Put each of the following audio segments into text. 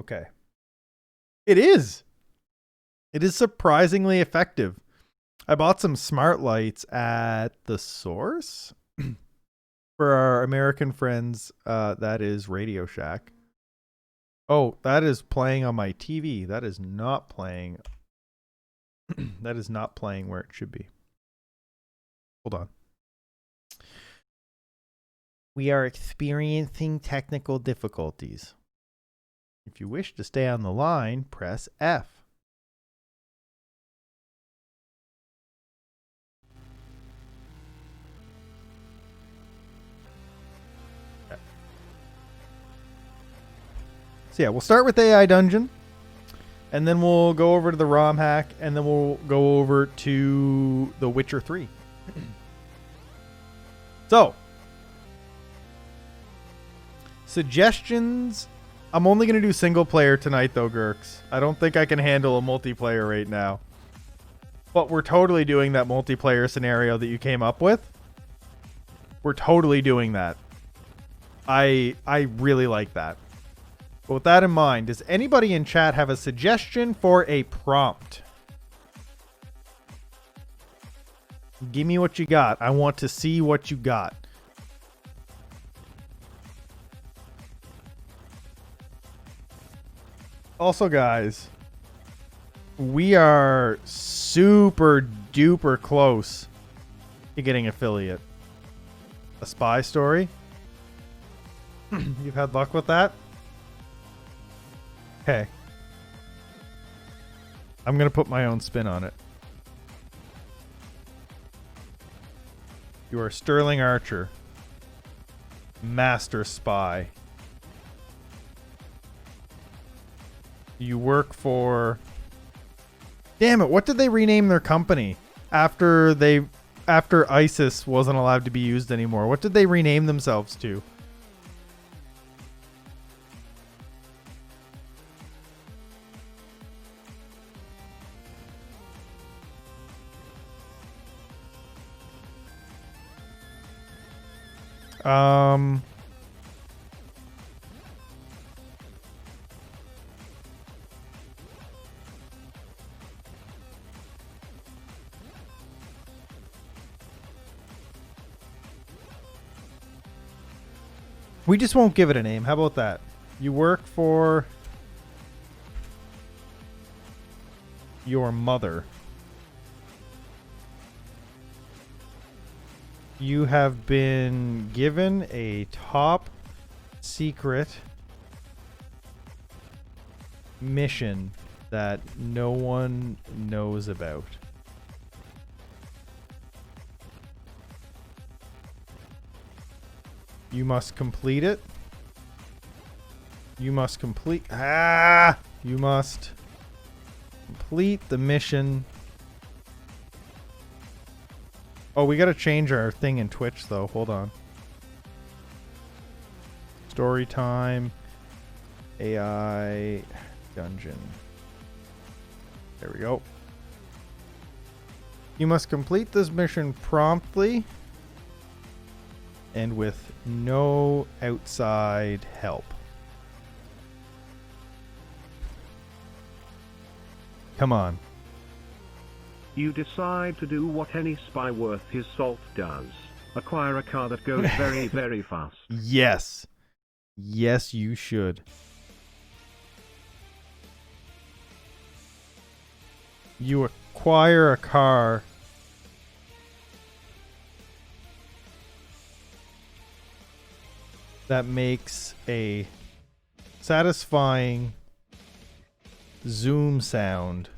Okay. It is. It is surprisingly effective. I bought some smart lights at the Source for our American friends. That is Radio Shack. Oh, that is playing on my TV. That is not playing. That is not playing where it should be. Hold on. We are experiencing technical difficulties. If you wish to stay on the line, press F. So yeah, we'll start with AI Dungeon, and then we'll go over to the ROM hack, and then we'll go over to The Witcher 3. So, suggestions. I'm only going to do single player tonight, though, Gurks. I don't think I can handle a multiplayer right now. But we're totally doing that multiplayer scenario that you came up with. We're totally doing that. I really like that. But with that in mind, does anybody in chat have a suggestion for a prompt? Give me what you got. I want to see what you got. Also, guys, we are super duper close to getting affiliate. A spy story? You've had luck with that? Okay. I'm going to put my own spin on it. You are Sterling Archer. Master spy. You work for... Damn it, what did they rename their company after ISIS wasn't allowed to be used anymore? What did they rename themselves to? We just won't give it a name. How about that? You work for your mother. You have been given a top secret mission that no one knows about. You must complete it. You must complete... You must complete the mission. Oh, we gotta change our thing in Twitch, though. Hold on. Story time. AI dungeon. There we go. You must complete this mission promptly and with no outside help. Come on. You decide to do what any spy worth his salt does. Acquire a car that goes very, very fast. Yes. Yes, you should. You acquire a car that makes a satisfying zoom sound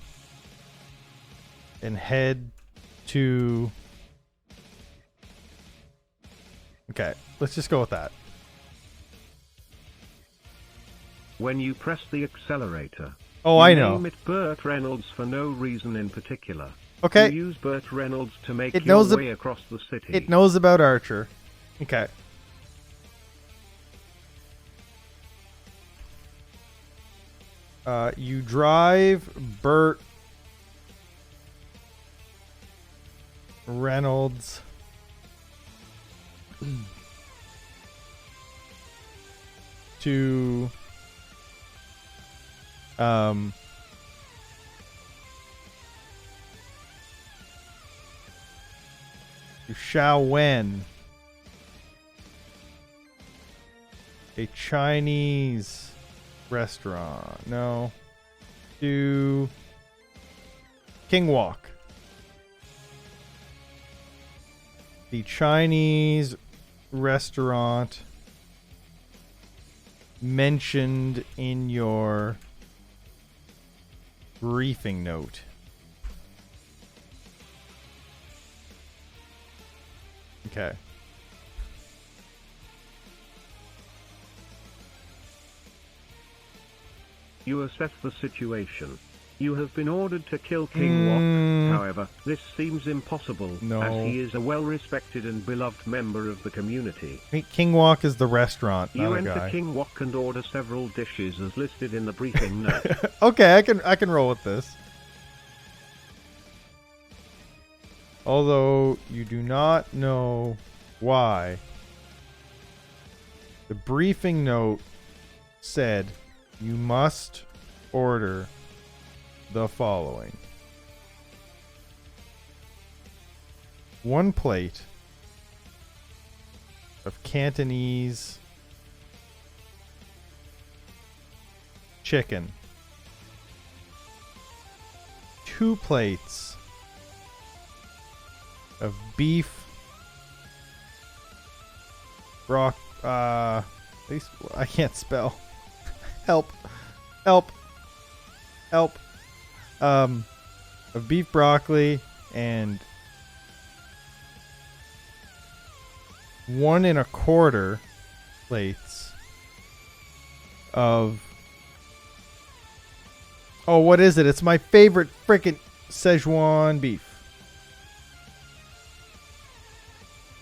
and head to... Okay, let's just go with that. When you press the accelerator, oh, I know. Name it Burt Reynolds for no reason in particular. Okay. You use Burt Reynolds to make It your knows way across the city. It knows about Archer. Okay. You drive Burt Reynolds to Um, to Shaowen, a Chinese restaurant. No. To King Walk, the Chinese restaurant mentioned in your briefing note. Okay. You assess the situation. You have been ordered to kill King Wok. However, this seems impossible, as he is a well-respected and beloved member of the community. King Wok is the restaurant, You not a enter guy. King Wok and order several dishes as listed in the briefing note. Okay, I can roll with this. Although you do not know why, the briefing note said you must order the following: 1 plate of Cantonese chicken, 2 plates of beef at least I can't spell. Help. Of beef broccoli and 1 1/4 plates of, oh, what is it? It's my favorite frickin' Szechuan beef.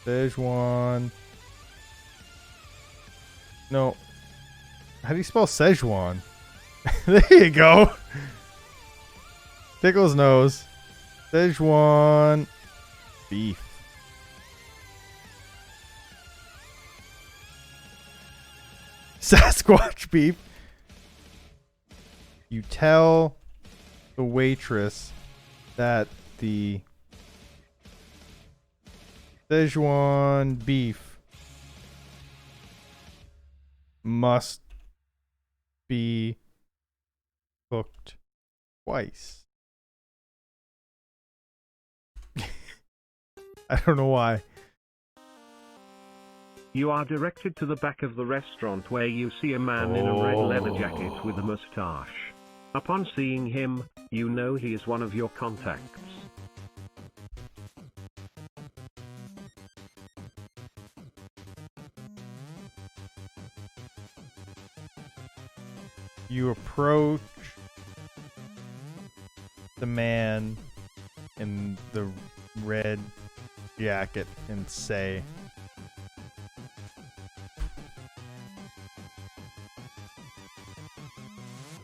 Szechuan. No. How do you spell Szechuan? There you go. Tickle's nose. Szechuan beef. Sasquatch beef. You tell the waitress that the Szechuan beef must be cooked twice. I don't know why. You are directed to the back of the restaurant where you see a man in a red leather jacket with a mustache. Upon seeing him, you know he is one of your contacts. You approach the man in the red jacket and say,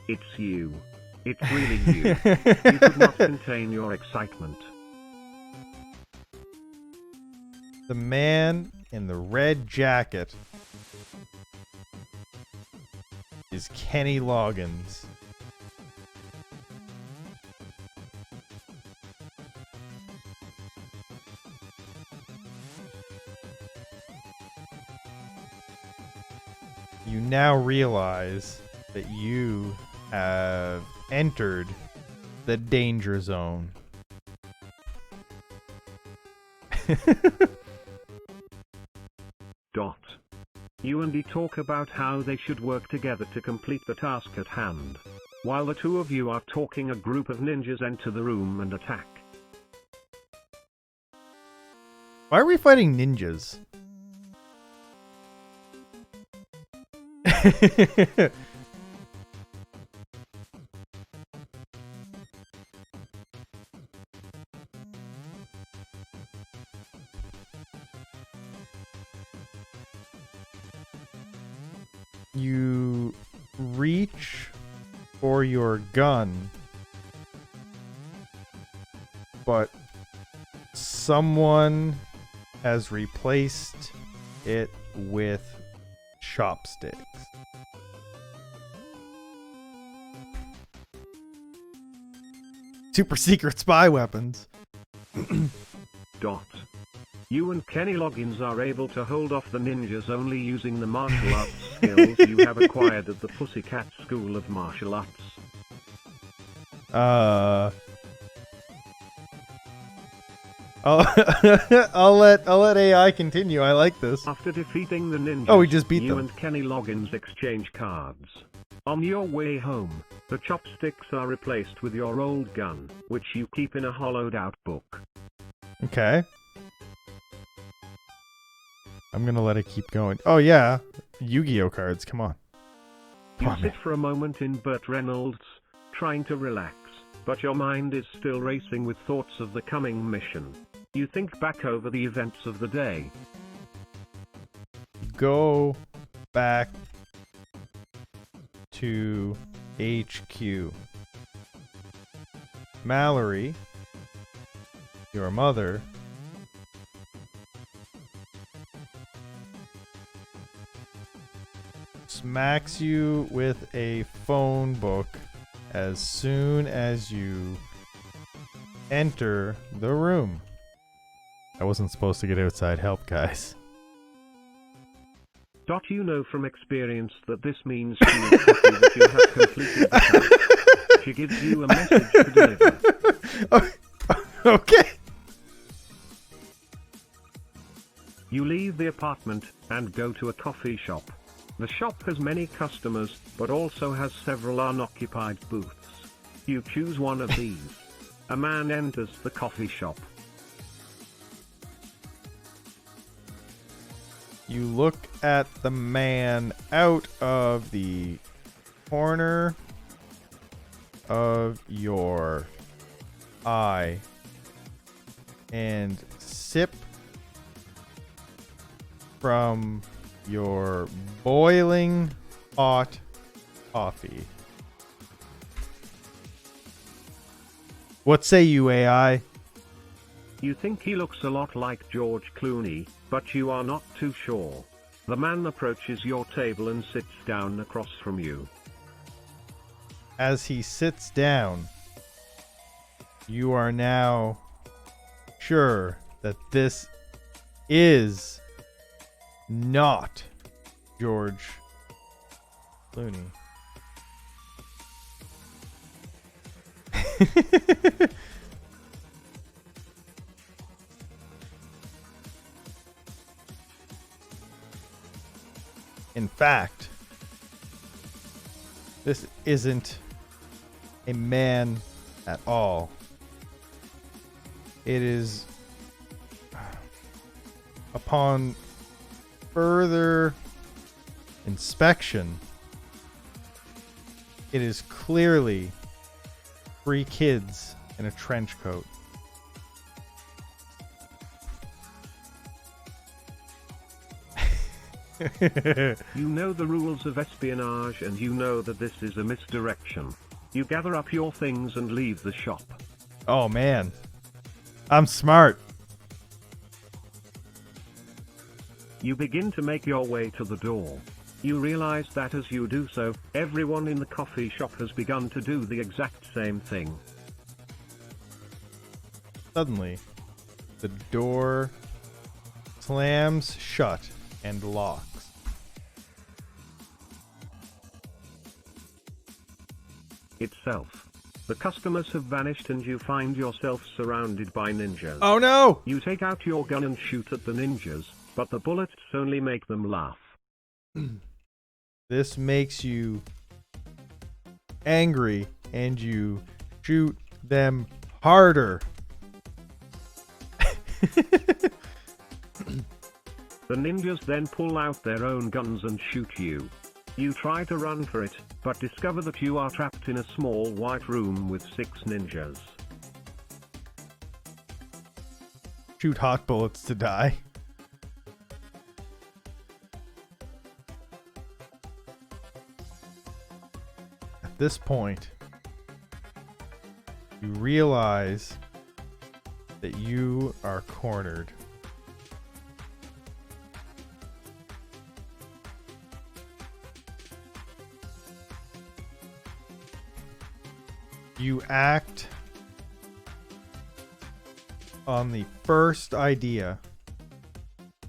"It's you. It's really you." You could not contain your excitement. the man in the red jacket is Kenny Loggins. You now realize that you have entered the danger zone. You and he talk about how they should work together to complete the task at hand. While the two of you are talking, a group of ninjas enter the room and attack. Why are we fighting ninjas? You reach for your gun, but someone has replaced it with chopsticks. Super secret spy weapons. Dot. You and Kenny Loggins are able to hold off the ninjas only using the martial arts skills you have acquired at the Pussycat School of Martial Arts. I'll let AI continue. I like this. After defeating the ninjas, oh, we just beat you them. and Kenny Loggins exchange cards. On your way home, the chopsticks are replaced with your old gun, which you keep in a hollowed-out book. Okay. I'm gonna let it keep going. Oh yeah, Yu-Gi-Oh cards. Come on. You sit for a moment in Burt Reynolds, trying to relax, but your mind is still racing with thoughts of the coming mission. You think back over the events of the day. Go back to HQ. Mallory, your mother, smacks you with a phone book as soon as you enter the room. I wasn't supposed to get outside help, guys. Dot, you know from experience that this means she is happy that you have completed the task. She gives you a message to deliver. Okay. You leave the apartment and go to a coffee shop. The shop has many customers, but also has several unoccupied booths. You choose one of these. A man enters the coffee shop. You look at the man out of the corner of your eye and sip from your boiling hot coffee. What say you, AI? You think he looks a lot like George Clooney, but you are not too sure. The man approaches your table and sits down across from you. As he sits down, you are now sure that this is not George Clooney. In fact, this isn't a man at all. It is, upon further inspection, it is clearly 3 kids in a trench coat. You know the rules of espionage and you know that this is a misdirection. You gather up your things and leave the shop. Oh man, I'm smart. You begin to make your way to the door. You realize that as you do so, everyone in the coffee shop has begun to do the exact same thing. Suddenly, the door slams shut and locks. Itself. The customers have vanished and you find yourself surrounded by ninjas. Oh no! You take out your gun and shoot at the ninjas, but the bullets only make them laugh. This makes you angry and you shoot them harder. The ninjas then pull out their own guns and shoot you. You try to run for it, but discover that you are trapped in a small white room with 6 ninjas. Shoot hot bullets to die. At this point, you realize that you are cornered. You act on the first idea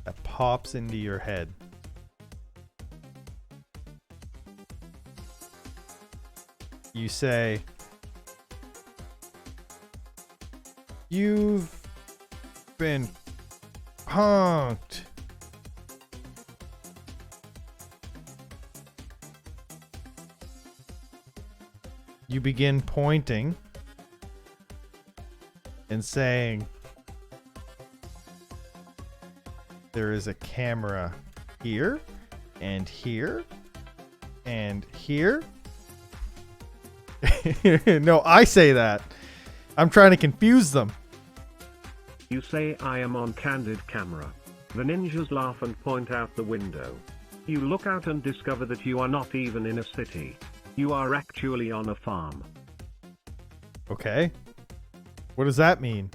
that pops into your head. You say, "You've been punked." You begin pointing and saying, "There is a camera here, and here, and here." No, I say that. I'm trying to confuse them. You say, "I am on candid camera." The ninjas laugh and point out the window. You look out and discover that you are not even in a city. You are actually on a farm. Okay. What does that mean?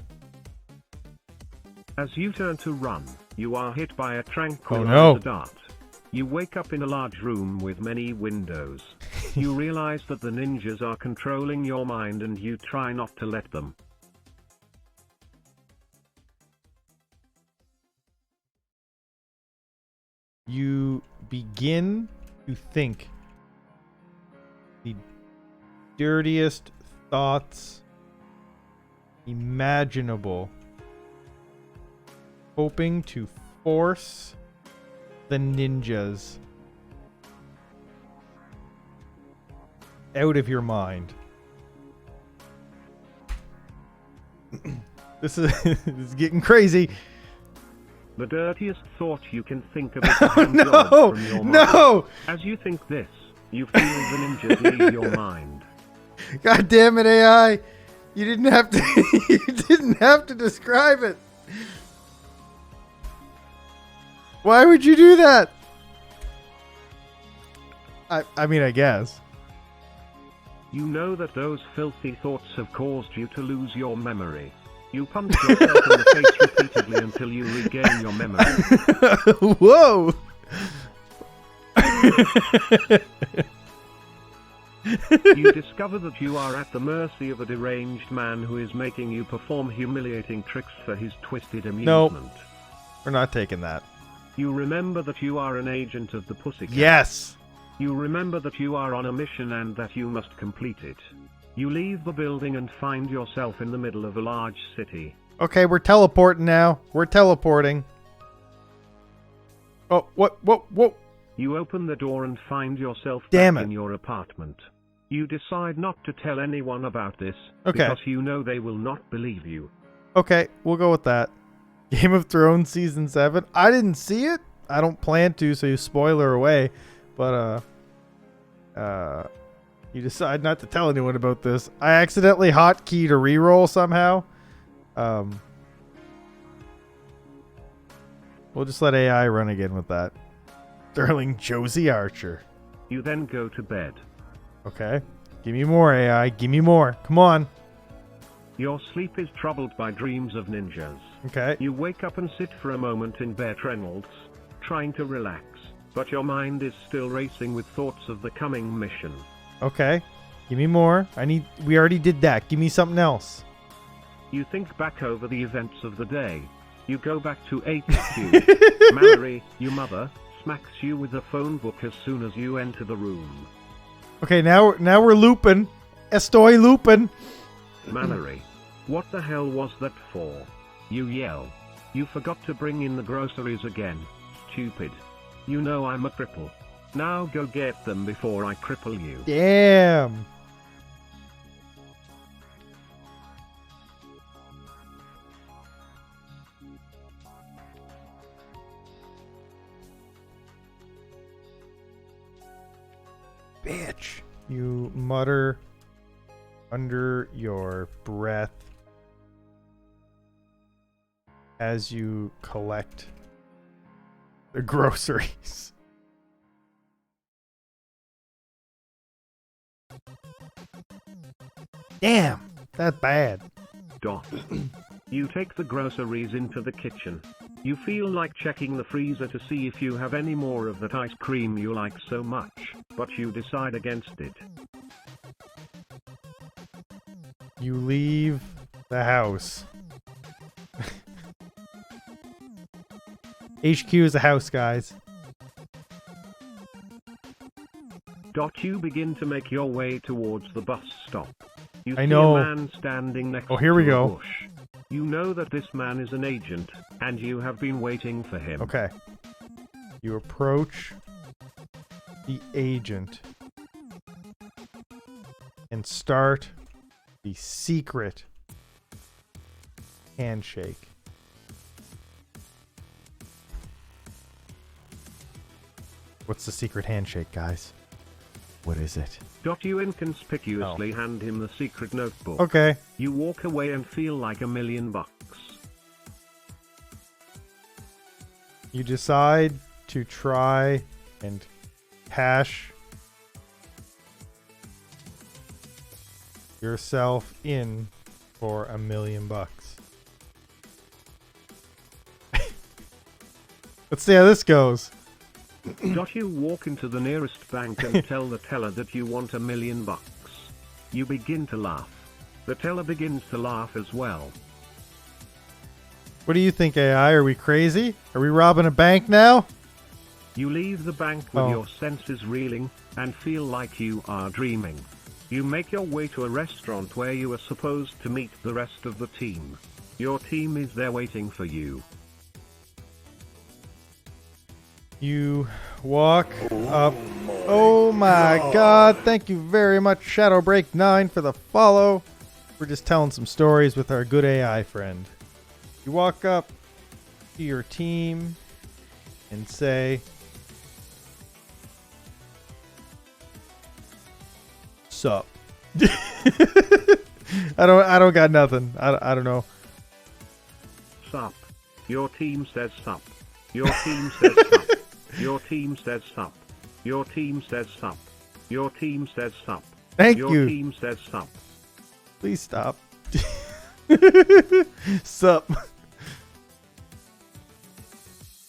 As you turn to run, you are hit by a tranquilizer Oh, no. dart. You wake up in a large room with many windows. You realize that the ninjas are controlling your mind and you try not to let them. You begin to think the dirtiest thoughts imaginable, hoping to force the ninjas out of your mind. This is getting crazy. The dirtiest thought you can think of is a Oh, hand no! job from your mind. No! As you think this, you feel the ninjas leave your mind. God damn it, AI! You didn't have to. You didn't have to describe it. Why would you do that? I mean, I guess. You know that those filthy thoughts have caused you to lose your memory. You punch yourself in the face repeatedly until you regain your memory. Whoa! You discover that you are at the mercy of a deranged man who is making you perform humiliating tricks for his twisted amusement. We're not taking that. You remember that you are an agent of the Pussycat. Yes! You remember that you are on a mission and that you must complete it. You leave the building and find yourself in the middle of a large city. Okay, we're teleporting now. We're teleporting. Oh, what? You open the door and find yourself Damn back it. in your apartment. You decide not to tell anyone about this, Okay. because you know they will not believe you. Okay, we'll go with that. Game of Thrones Season 7. I didn't see it. I don't plan to, so you spoiler away. But, you decide not to tell anyone about this. I accidentally hotkeyed a reroll somehow. We'll just let AI run again with that. Sterling Josie Archer. You then go to bed. Okay. Give me more, AI. Give me more. Come on. Your sleep is troubled by dreams of ninjas. Okay. You wake up and sit for a moment in Bert Reynolds, trying to relax, but your mind is still racing with thoughts of the coming mission. Okay. Give me more. We already did that. Give me something else. You think back over the events of the day. You go back to HQ. Mallory, your mother, smacks you with the phone book as soon as you enter the room. Okay, now we're looping. Estoy looping. Mallory, what the hell was that for? You yell. You forgot to bring in the groceries again. Stupid. You know I'm a cripple. Now go get them before I cripple you. Damn. Bitch. You mutter under your breath as you collect the groceries. Damn, that's bad. Dot. You take the groceries into the kitchen. You feel like checking the freezer to see if you have any more of that ice cream you like so much, but you decide against it. You leave the house. HQ is a house, guys. You begin to make your way towards the bus stop. You I see know. a man standing next Oh, here we to a go. bush. You know that this man is an agent, and you have been waiting for him. Okay. You approach the agent and start the secret handshake. What's the secret handshake, guys? What is it? You inconspicuously hand him the secret notebook. Okay. You walk away and feel like $1 million. You decide to try and cash yourself in for $1 million. Let's see how this goes. You walk into the nearest bank and tell the teller that you want $1 million. You begin to laugh. The teller begins to laugh as well. What do you think, AI? Are we crazy? Are we robbing a bank now? You leave the bank with Oh. your senses reeling, and feel like you are dreaming. You make your way to a restaurant where you are supposed to meet the rest of the team. Your team is there waiting for you. You walk up. Oh my god, thank you very much, Shadowbreak9, for the follow. We're just telling some stories with our good AI friend. You walk up to your team and say, "Sup?" I don't got nothing. I don't know. Sup. Your team says sup. Your team says sup. Your team says sup. Your team says sup. Your team says sup. Thank Your you. team says sup. Please stop. Sup?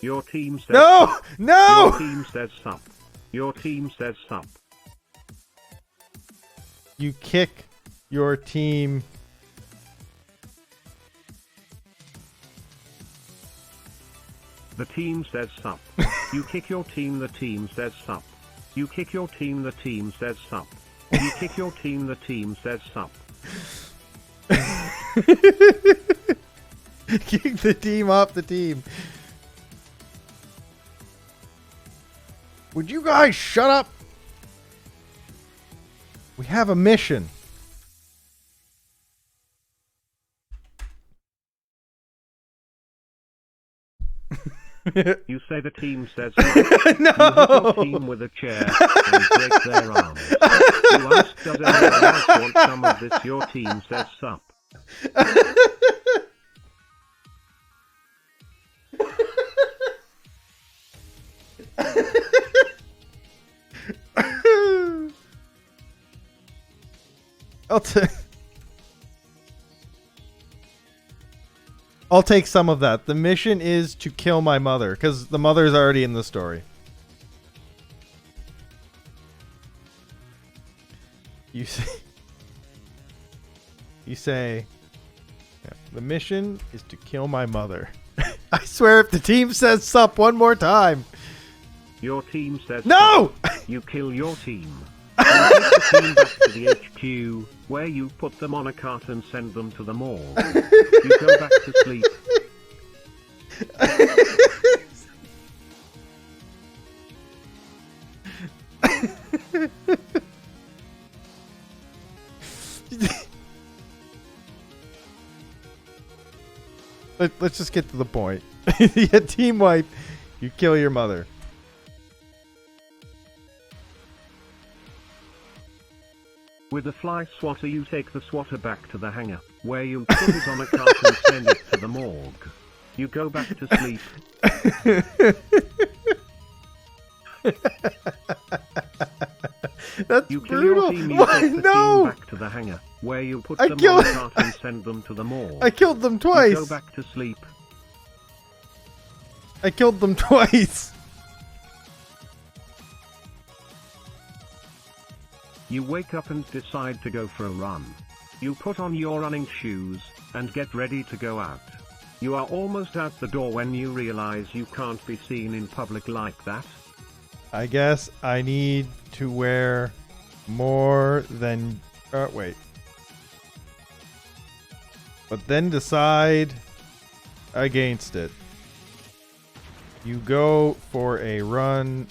Your team says No! sup. No! Your team says sup. Your team says sup. You kick your team. The team says sup. You kick your team, the team says sup. You kick your team, the team says sup. You kick your team, the team says sup. Kick the team off the team. Would you guys shut up? We have a mission. You say the team says sup. You hit your team with a chair and break their arms. You ask, does anyone else want some of this? Your team says sup. I'll take some of that. The mission is to kill my mother, because the mother's already in the story. You say, yeah, the mission is to kill my mother. I swear if the team says sup one more time. Your team says No! sup. You kill your team. You take the team back to the HQ, where you put them on a cart and send them to the morgue. You go back to sleep. Let's just get to the point. You get team wipe, you kill your mother. With a fly swatter, you take the swatter back to the hangar, where you put it on a cart and send it to the morgue. You go back to sleep. That's You kill brutal. your team, you Why? take the No! team back to the hangar, where you put I them killed- on a cart and send them to the morgue. I killed them You twice. go back to sleep. I killed them twice. You wake up and decide to go for a run. You put on your running shoes and get ready to go out. You are almost out the door when you realize you can't be seen in public like that. I guess I need to wear more than... wait. But then decide against it. You go for a run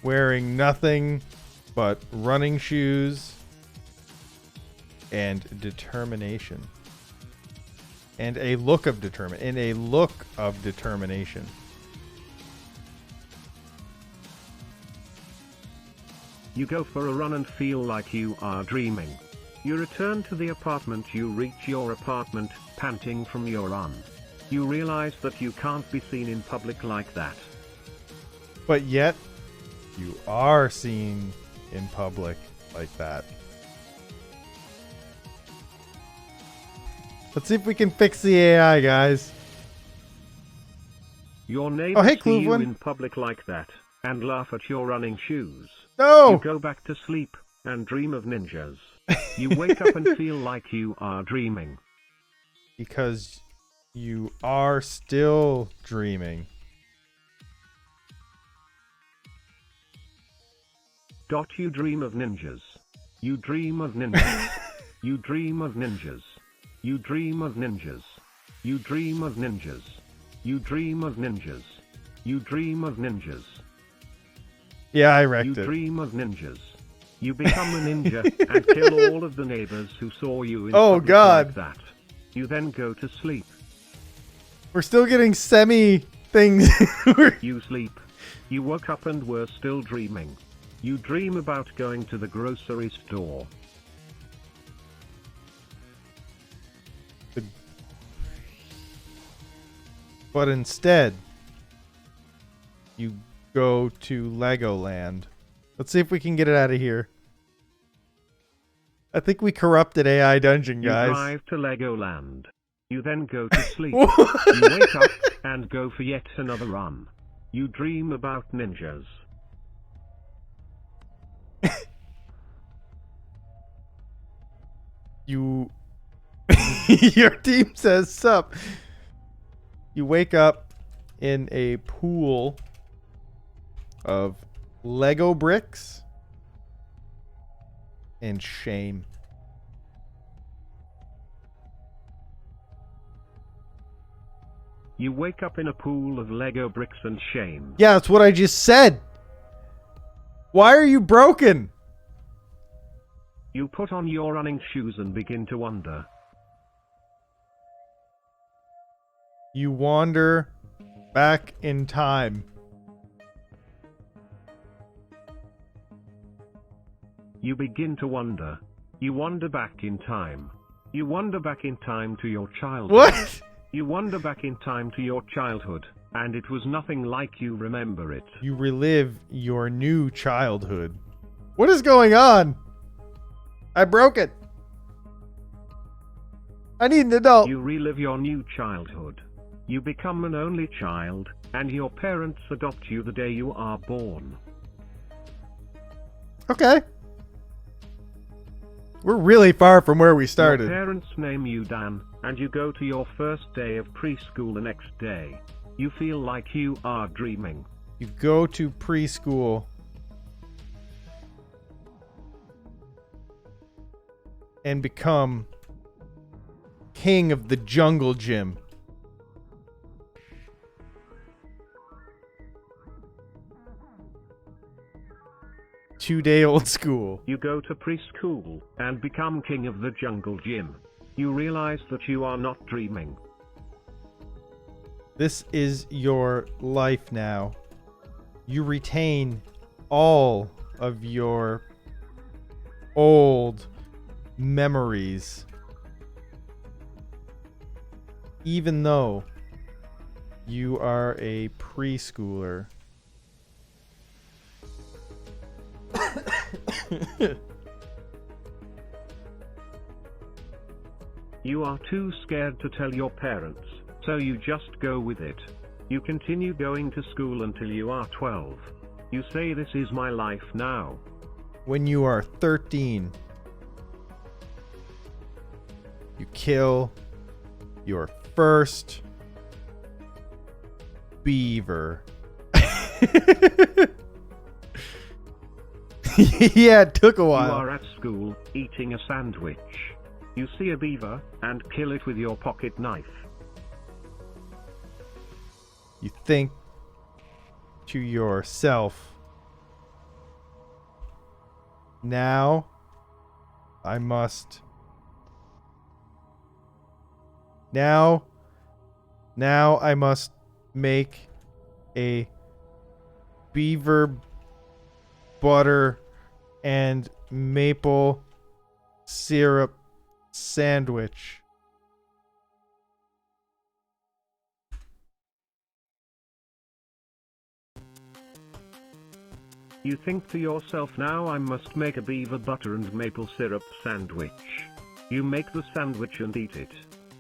wearing nothing but running shoes and determination. And a look of determination. You go for a run and feel like you are dreaming. You return to the apartment. You reach your apartment, panting from your run. You realize that you can't be seen in public like that. But yet, you are seen in public like that. Let's see if we can fix the AI, guys. Your neighbors hey, see you Cleveland. in public like that, and laugh at your running shoes. No! You go back to sleep, and dream of ninjas. You wake up and feel like you are dreaming. Because you are still dreaming. You dream of ninjas. You dream of ninjas. You dream of ninjas. You dream of ninjas. You dream of ninjas. You dream of ninjas. You dream of ninjas. Yeah, I wrecked You it. dream of ninjas. You become a ninja and kill all of the neighbors who saw you in Oh, public God. like that. You then go to sleep. We're still getting semi things. You sleep. You woke up and were still dreaming. You dream about going to the grocery store. But instead, you go to Legoland. Let's see if we can get it out of here. I think we corrupted AI Dungeon, guys. You drive to Legoland. You then go to sleep. You wake up and go for yet another run. You dream about ninjas. You... Your team says sup. You wake up in a pool of Lego bricks and shame. You wake up in a pool of Lego bricks and shame. Yeah, that's what I just said. Why are you broken? You put on your running shoes and begin to wonder. You wander back in time. You begin to wonder. You wander back in time. You wander back in time to your childhood. What? You wander back in time to your childhood, and it was nothing like you remember it. You relive your new childhood. What is going on? I broke it. I need an adult. You relive your new childhood. You become an only child, and your parents adopt you the day you are born. Okay. We're really far from where we started. Your parents name you Dan, and you go to your first day of preschool the next day. You feel like you are dreaming. You go to preschool. And become king of the jungle gym. Two-day old school. You go to preschool and become king of the jungle gym. You realize that you are not dreaming. This is your life now. You retain all of your old memories. Even though you are a preschooler. You are too scared to tell your parents, so you just go with it. You continue going to school until you are 12. You say, "This is my life now." When you are 13, you kill your first beaver. Yeah, it took a You while. are at school, eating a sandwich. You see a beaver, and kill it with your pocket knife. You think to yourself, now I must. Now I must make a beaver butter and maple syrup sandwich. You think to yourself, now I must make a beaver butter and maple syrup sandwich. You make the sandwich and eat it.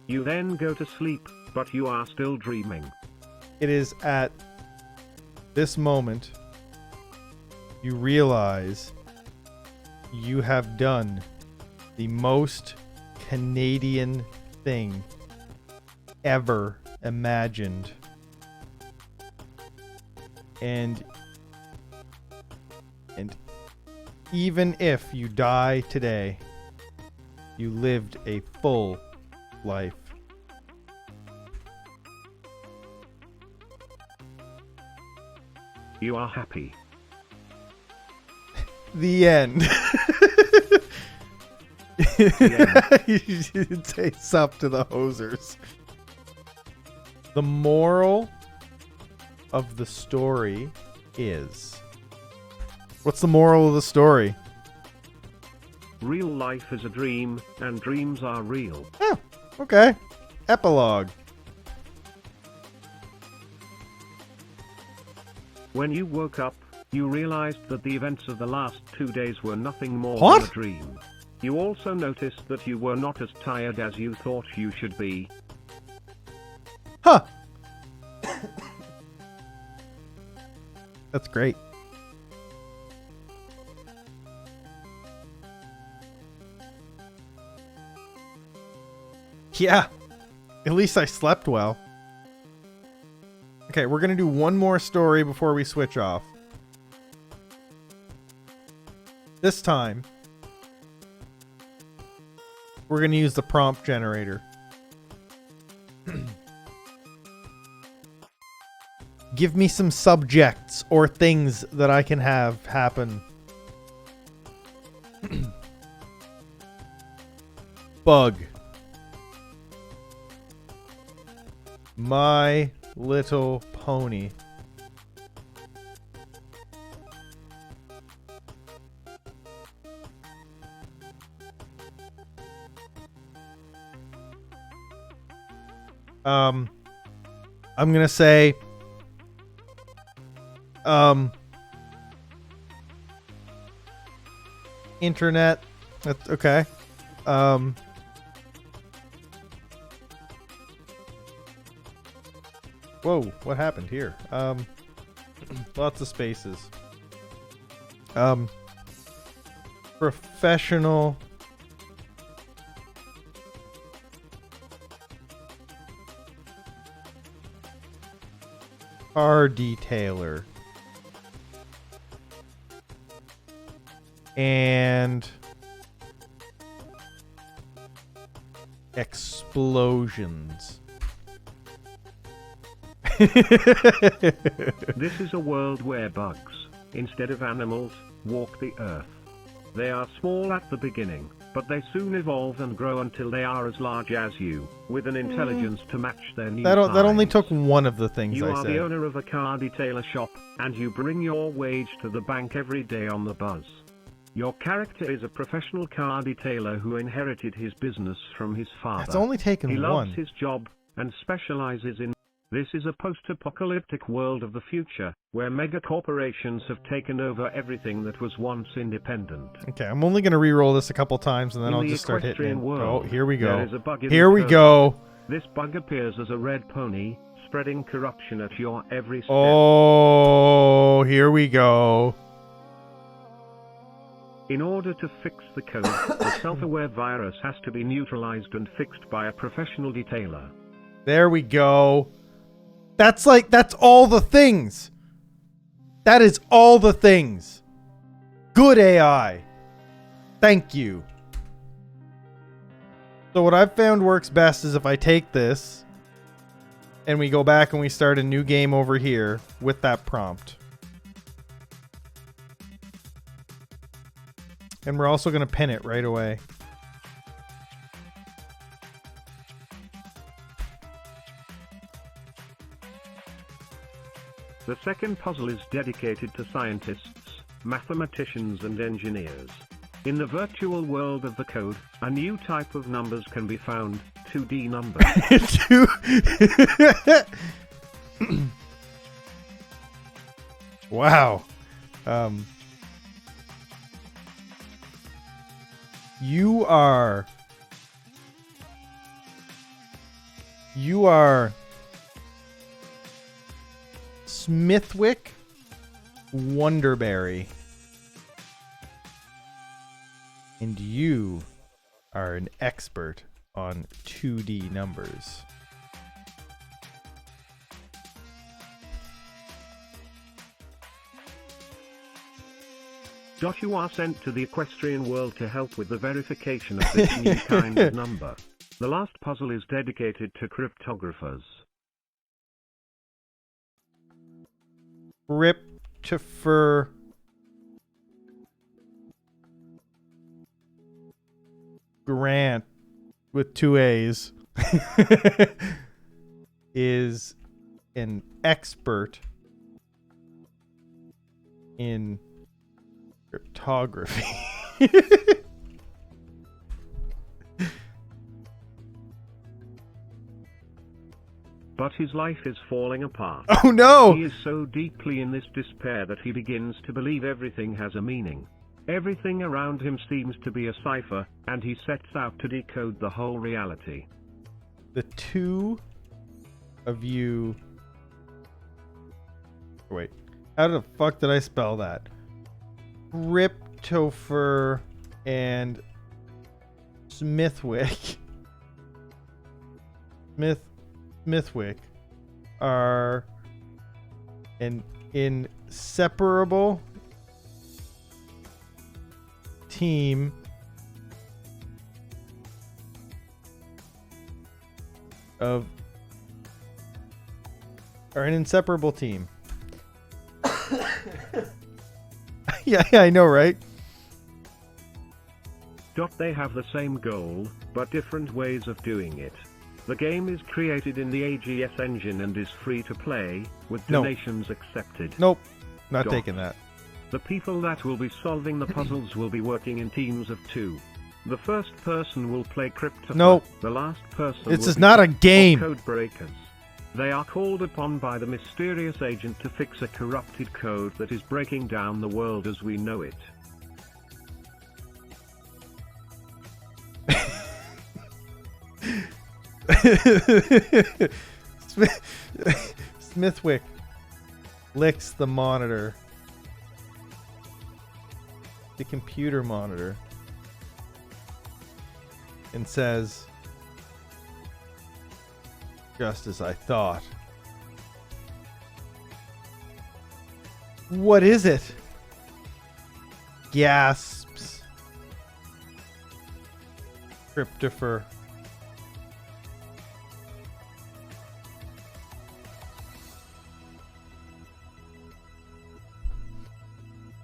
You then go to sleep, but you are still dreaming. It is at this moment you realize you have done the most Canadian thing ever imagined. And even if you die today, you lived a full life. You are happy. The end. Yeah. It takes up to the hosers. The moral of the story is... What's the moral of the story? Real life is a dream, and dreams are real. Oh, okay. Epilogue. When you woke up, you realized that the events of the last 2 days were nothing more What? than a dream. You also noticed that you were not as tired as you thought you should be. Huh. That's great. Yeah. At least I slept well. Okay, we're going to do one more story before we switch off. This time, we're going to use the prompt generator. Give me some subjects or things that I can have happen. Bug. My Little Pony. I'm gonna say internet. That's okay. Whoa, what happened here? Lots of spaces. Professional car detailer. And explosions. This is a world where bugs, instead of animals, walk the earth. They are small at the beginning, but they soon evolve and grow until they are as large as you, with an intelligence to match their new That only size. took one of the things You I are said. the owner of a car detailer shop, and you bring your wage to the bank every day on the buzz. Your character is a professional car detailer who inherited his business from his father. It's only taken He one. loves his job, and specializes in... This is a post-apocalyptic world of the future, where mega corporations have taken over everything that was once independent. Okay, I'm only going to re-roll this a couple times and then In I'll the just start hitting it. equestrian world, Oh, here we there go. is a bug in Here the we code. go. This bug appears as a red pony, spreading corruption at your every step. Oh, here we go. In order to fix the code, the self-aware virus has to be neutralized and fixed by a professional detailer. There we go. That's all the things. That is all the things. Good AI. Thank you. So what I've found works best is if I take this and we go back and we start a new game over here with that prompt. And we're also going to pin it right away. The second puzzle is dedicated to scientists, mathematicians and engineers. In the virtual world of the code, a new type of numbers can be found, 2D numbers. Wow. You are Smithwick Wonderberry. And you are an expert on 2D numbers. You are sent to the equestrian world to help with the verification of this new kind of number. The last puzzle is dedicated to cryptographers. Cryptopher Grant with 2 A's is an expert in cryptography. But his life is falling apart. Oh no! He is so deeply in this despair that he begins to believe everything has a meaning. Everything around him seems to be a cipher, and he sets out to decode the whole reality. The two of you... Wait, how the fuck did I spell that? Cryptopher and Smithwick. Smithwick are an inseparable team of yeah, I know, right? They have the same goal, but different ways of doing it. The game is created in the AGS engine and is free to play, with donations accepted. Nope, not taking that. The people that will be solving the puzzles will be working in teams of 2. The first person will play Cryptopher. Nope. The last person This will is not a game. Code breakers. They are called upon by the mysterious agent to fix a corrupted code that is breaking down the world as we know it. Smithwick licks the monitor, the computer monitor, and says, "Just as I thought." What is it? Gasps Cryptopher.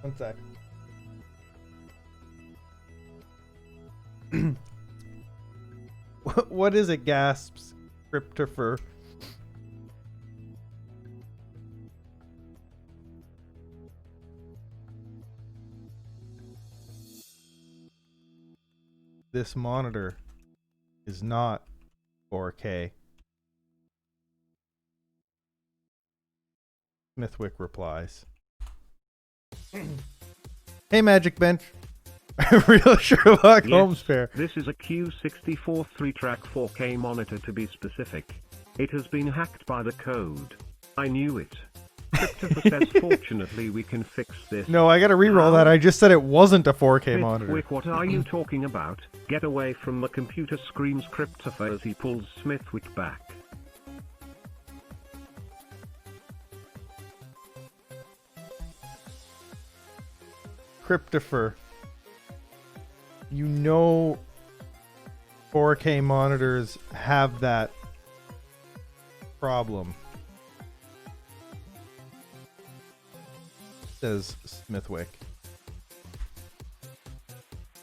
One sec. What is it? Gasps Cryptopher. This monitor is not 4K. Smithwick replies, "Hey, Magic Bench." Real Sherlock Holmes pair. This is a Q64 3-track 4K monitor to be specific. It has been hacked by the code. I knew it. Cryptopher says, fortunately we can fix this. No, I gotta re-roll How? that. I just said it wasn't a 4K monitor. Smithwick, what are you talking about? Get away from the computer, screams Cryptopher as he pulls Smithwick back. Cryptopher, you know 4K monitors have that problem, says Smithwick.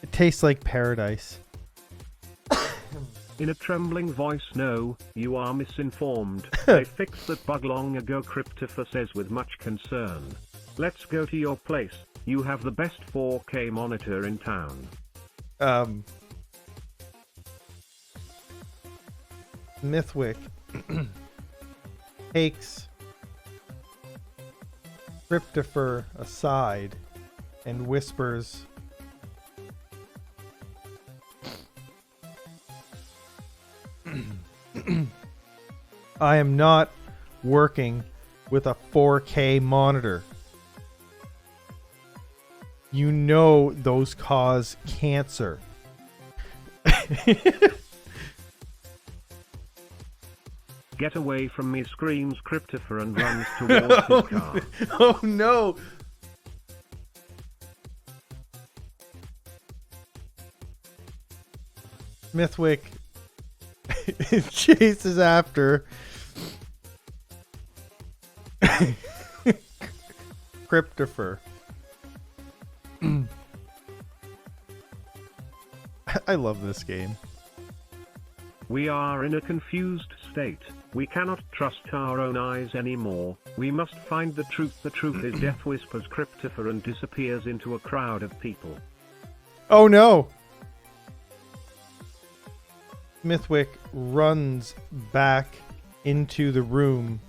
It tastes like paradise. In a trembling voice, no, you are misinformed. They fixed that bug long ago, Cryptopher says with much concern. Let's go to your place. You have the best 4K monitor in town. Smithwick takes Cryptopher aside and whispers, I am not working with a 4K monitor. You know those cause cancer. Get away from me, screams Cryptopher and runs towards his car. Oh no! Smithwick chases after Cryptopher. I love this game. We are in a confused state. We cannot trust our own eyes anymore. We must find the truth. The truth is death, whispers Cryptopher and disappears into a crowd of people. Oh no! Smithwick runs back into the room.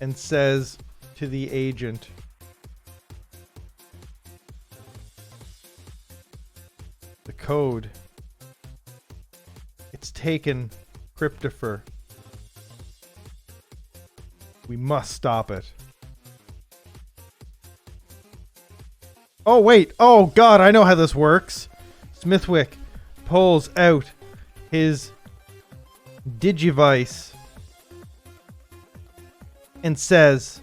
And says to the agent, the code. It's taken Cryptopher. We must stop it. Oh wait, oh god, I know how this works. Smithwick pulls out his Digivice and says,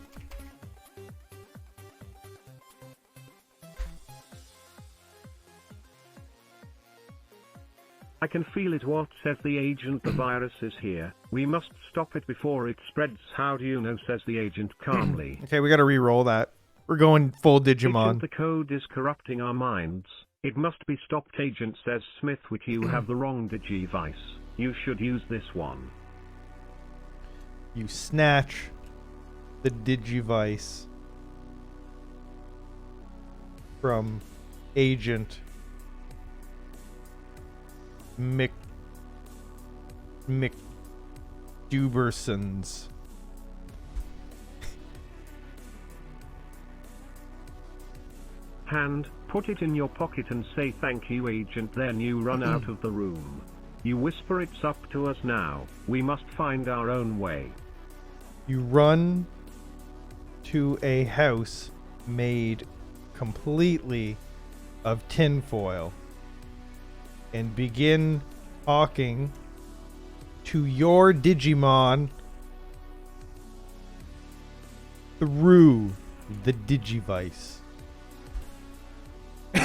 I can feel it. What says the agent? The virus is here. We must stop it before it spreads. How do you know? Says the agent calmly. okay, we gotta re-roll that. We're going full Digimon. Agent, the code is corrupting our minds. It must be stopped. Agent says, Smithwick, you have the wrong Digivice. You should use this one. You snatch the Digivice from Agent McDuberson's. Hand, put it in your pocket and say thank you, agent. Then you run out of the room. You whisper, it's up to us now. We must find our own way. You run to a house made completely of tinfoil and begin talking to your Digimon through the Digivice.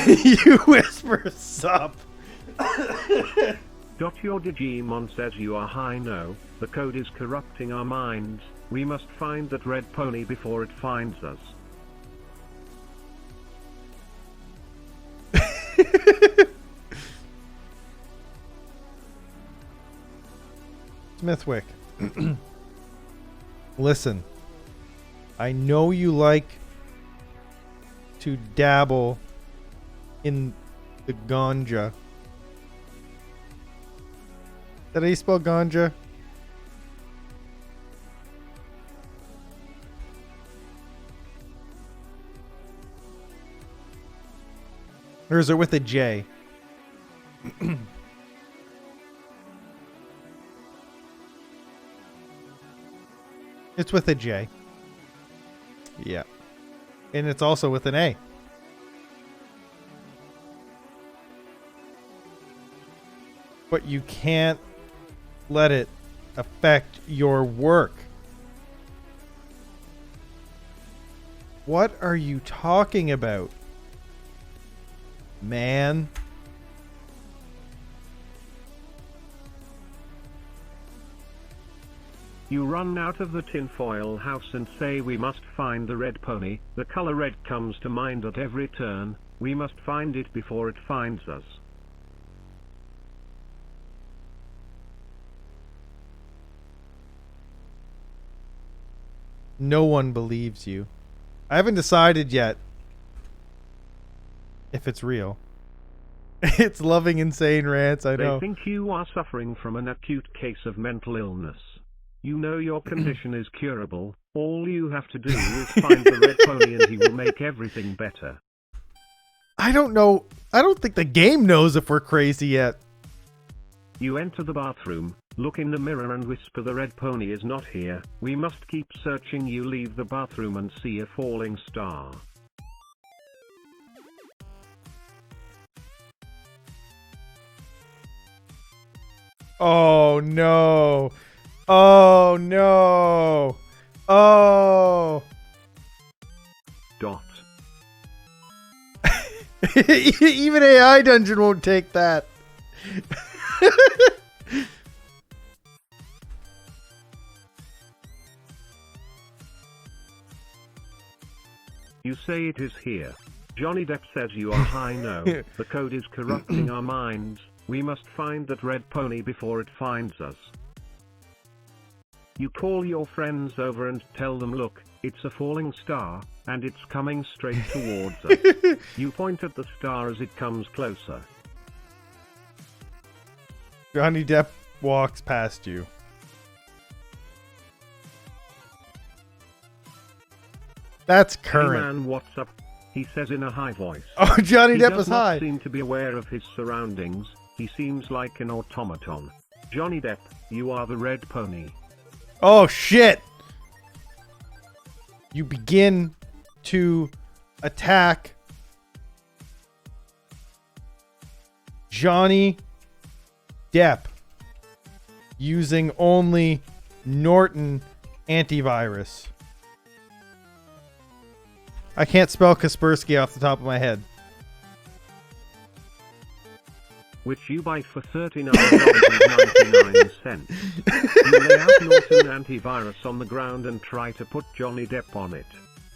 You whisper, sup. Your Digimon says you are high. No, the code is corrupting our minds. We must find that red pony before it finds us. Smithwick. Listen, I know you like to dabble in the ganja. Did I spell ganja? Or is it with a J? It's with a J. Yeah. And it's also with an A. But you can't let it affect your work. What are you talking about, man? You run out of the tinfoil house and say we must find the red pony. The color red comes to mind at every turn. We must find it before it finds us. No one believes you. I haven't decided yet if it's real. It's loving insane rants, I know. They think you are suffering from an acute case of mental illness. You know your condition is curable. All you have to do is find the red pony and he will make everything better. I don't know. I don't think the game knows if we're crazy yet. You enter the bathroom, look in the mirror and whisper the red pony is not here. We must keep searching. You leave the bathroom and see a falling star. Oh no. Oh no. Oh. Dot. Even AI Dungeon won't take that. You say it is here. Johnny Depp says you are high. No, the code is corrupting our minds. We must find that red pony before it finds us. You call your friends over and tell them, look, it's a falling star, and it's coming straight towards us. You point at the star as it comes closer. Johnny Depp walks past you. That's current. Hey man, what's up? He says in a high voice. Oh, Johnny Depp is He does not high. seem to be aware of his surroundings. He seems like an automaton. Johnny Depp, you are the red pony. Oh shit! You begin to attack Johnny Depp using only Norton antivirus. I can't spell Kaspersky off the top of my head. Which you buy for $39.99. You lay out Norton antivirus on the ground and try to put Johnny Depp on it.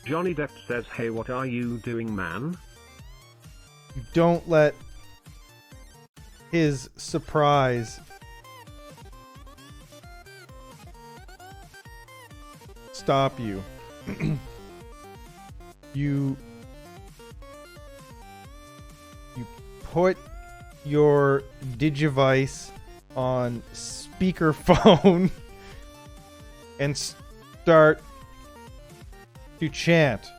Johnny Depp says, hey, what are you doing, man? You don't let his surprise stop you. You put your Digivice on speakerphone and start to chant.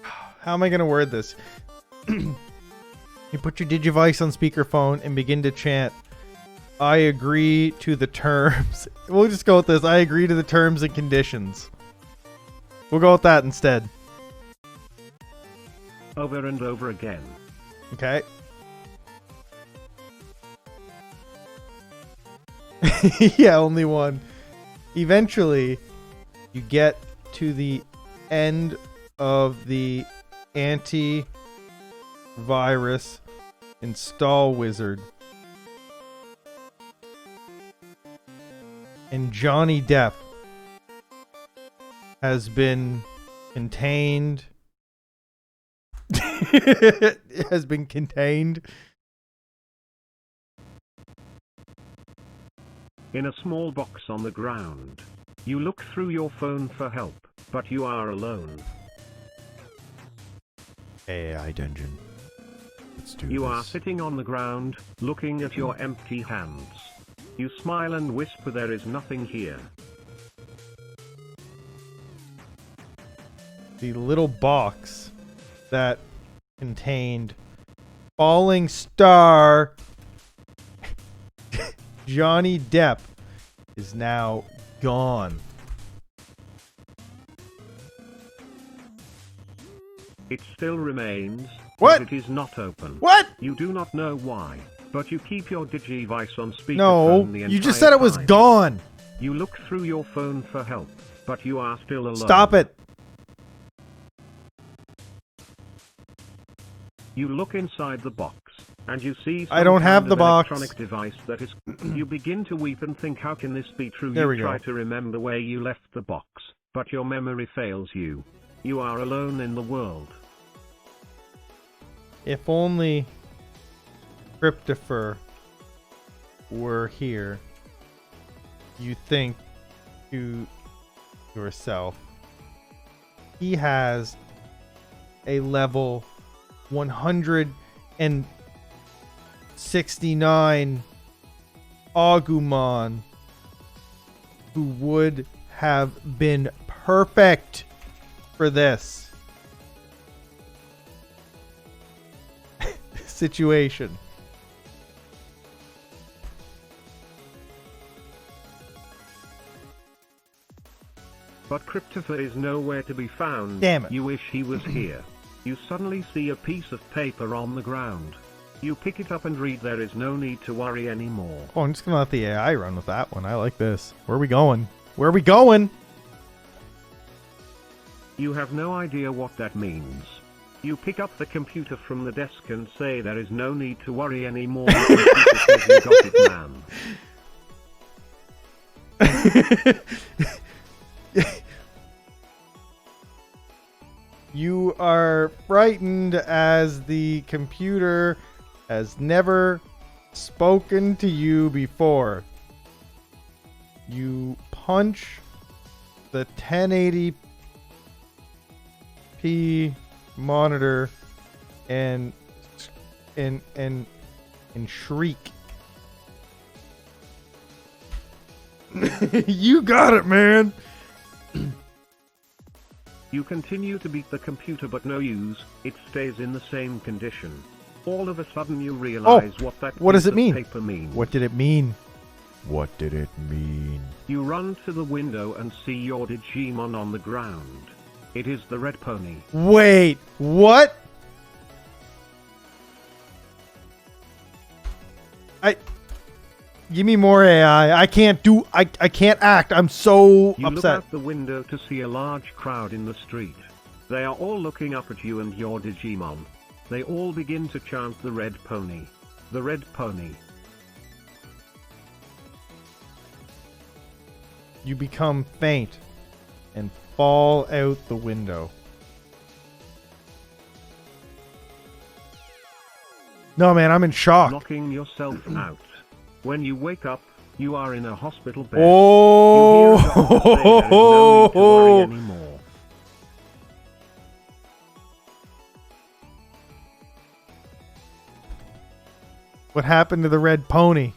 How am I going to word this? You put your Digivice on speakerphone and begin to chant, I agree to the terms. We'll just go with this. I agree to the terms and conditions. We'll go with that instead. Over and over again. Okay. Yeah, only one. Eventually, you get to the end of the antivirus install wizard. And Johnny Depp has been contained. Has been contained in a small box on the ground. You look through your phone for help, but you are alone. AI dungeon. Let's do You this. are sitting on the ground, looking at your empty hands. You smile and whisper, there is nothing here. The little box that contained falling star Johnny Depp is now gone. It still remains. What? But it is not open. What? You do not know why, but you keep your Digivice on speakerphone No, the entire you just said it was time. gone. You look through your phone for help, but you are still alone. Stop it. You look inside the box, and you see some I don't have kind the of box. electronic device that is... You begin to weep and think, how can this be true? There we You try go. to remember where you left the box, but your memory fails you. You are alone in the world. If only Cryptopher were here, you think to yourself, he has a level 169 Agumon who would have been perfect for this situation. But Cryptopher is nowhere to be found. Damn it. You wish he was here. You suddenly see a piece of paper on the ground. You pick it up and read, there is no need to worry anymore. Oh, I'm just gonna let the AI run with that one. I like this. Where are we going? Where are we going? You have no idea what that means. You pick up the computer from the desk and say, there is no need to worry anymore. The computer says, you got it, man. You are frightened as the computer has never spoken to you before. You punch the 1080p monitor and shriek. You got it, man. You continue to beat the computer, but no use, it stays in the same condition. All of a sudden you realize what that what piece does it of mean? paper means. What did it mean? What did it mean? You run to the window and see your Digimon on the ground. It is the red pony. Wait, what? Give me more AI. I can't act. I'm so You look upset. out the window to see a large crowd in the street. They are all looking up at you and your Digimon. They all begin to chant the red pony. The red pony. You become faint and fall out the window. No, man, I'm in shock. Knocking yourself out. When you wake up, you are in a hospital bed. Oh, You hear a doctor say there is no need to worry anymore. What happened to the red pony?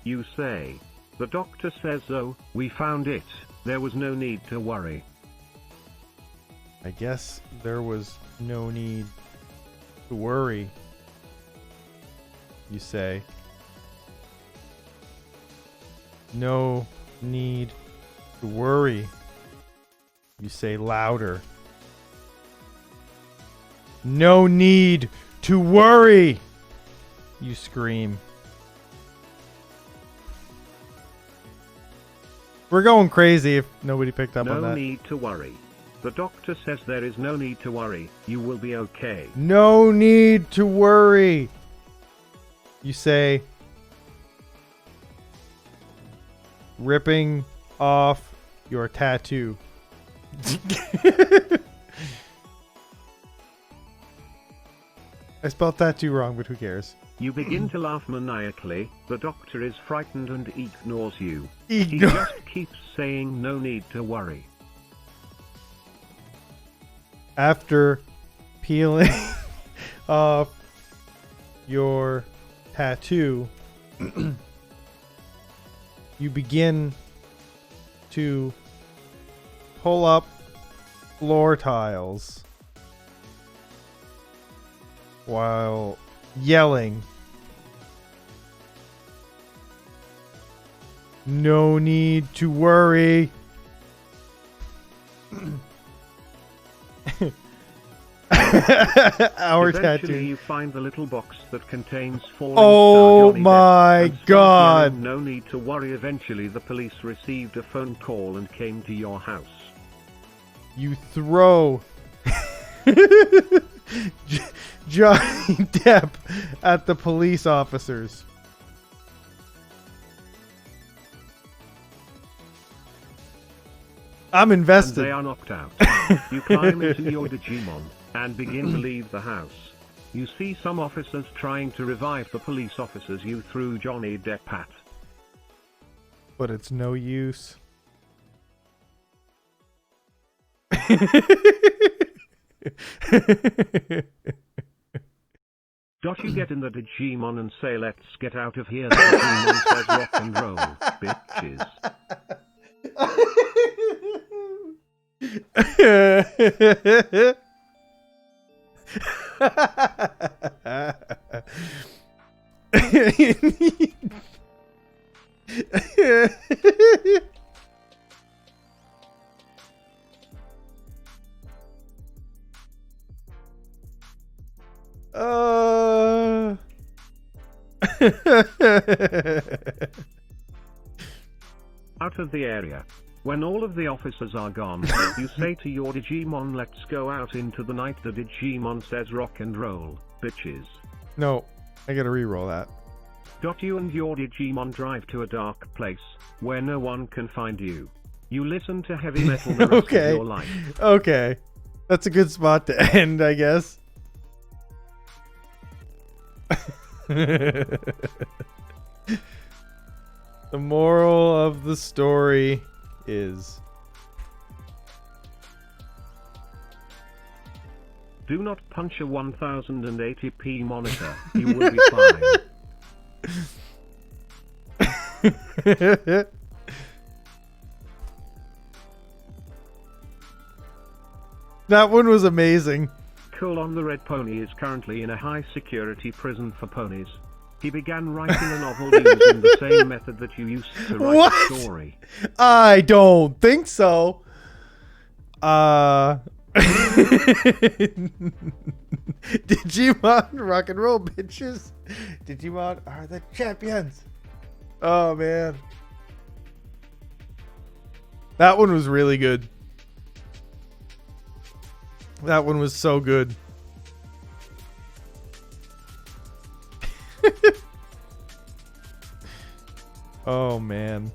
You say. The doctor says, oh, we found it. There was no need to worry. I guess there was no need to worry, you say. No need to worry, you say louder. No need to worry, you scream. We're going crazy if nobody picked up on No that. need to worry. The doctor says there is no need to worry. You will be okay. No need to worry, you say, ripping off your tattoo. I spelled tattoo wrong, but who cares? You begin to laugh maniacally. The doctor is frightened and ignores you. He Ignore. just keeps saying no need to worry. After peeling off your tattoo, you begin to pull up floor tiles while yelling, No need to worry. Our Eventually tattoo. you find the little box that contains falling Oh star Johnny my Depp and start God. yelling, no need to worry. Eventually the police received a phone call and came to your house. You throw Johnny Depp at the police officers. I'm And invested. they are knocked out. You climb into your Digimon and begin to leave the house. You see some officers trying to revive the police officers you threw Johnny Depp at. But it's no use. You get in the Digimon and say, let's get out of here. The Digimon says, rock and roll, bitches. Out of the area. When all of the officers are gone, you say to your Digimon, let's go out into the night. The Digimon says, rock and roll, bitches. No, I gotta re-roll that. You and your Digimon drive to a dark place, where no one can find you. You listen to heavy metal the rest of your life. Okay. That's a good spot to end, I guess. The moral of the story is... do not punch a 1080p monitor. You will be fine. That one was amazing. The Red Pony is currently in a high-security prison for ponies. He began writing a novel using the same method that you used to write a story. I don't think so. Digimon rock and roll, bitches. Digimon are the champions. Oh man, that one was really good. That one was so good. Oh man.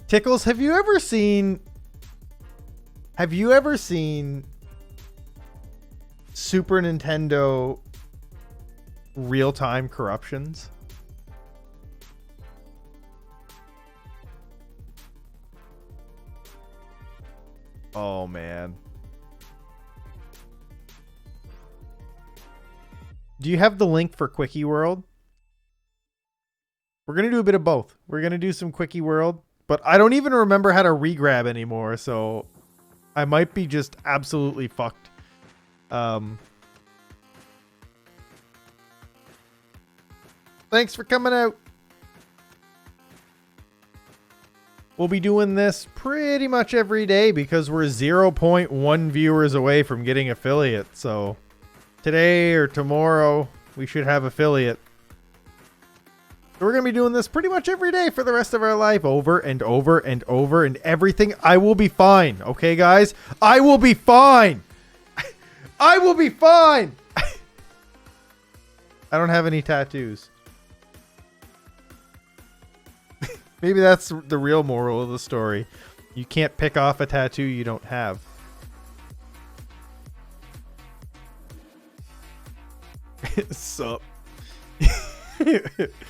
Tickles, have you ever seen Super Nintendo real-time corruptions? Oh man. Do you have the link for Quickie World? We're going to do a bit of both. We're going to do some Quickie World, but I don't even remember how to regrab anymore, so I might be just absolutely fucked. Thanks for coming out. We'll be doing this pretty much every day because we're 0.1 viewers away from getting affiliate. So today or tomorrow, we should have affiliate. So we're going to be doing this pretty much every day for the rest of our life, over and over and over and everything. I will be fine. Okay, guys? I will be fine. I will be fine. I don't have any tattoos. Maybe that's the real moral of the story. You can't pick off a tattoo you don't have. Sup?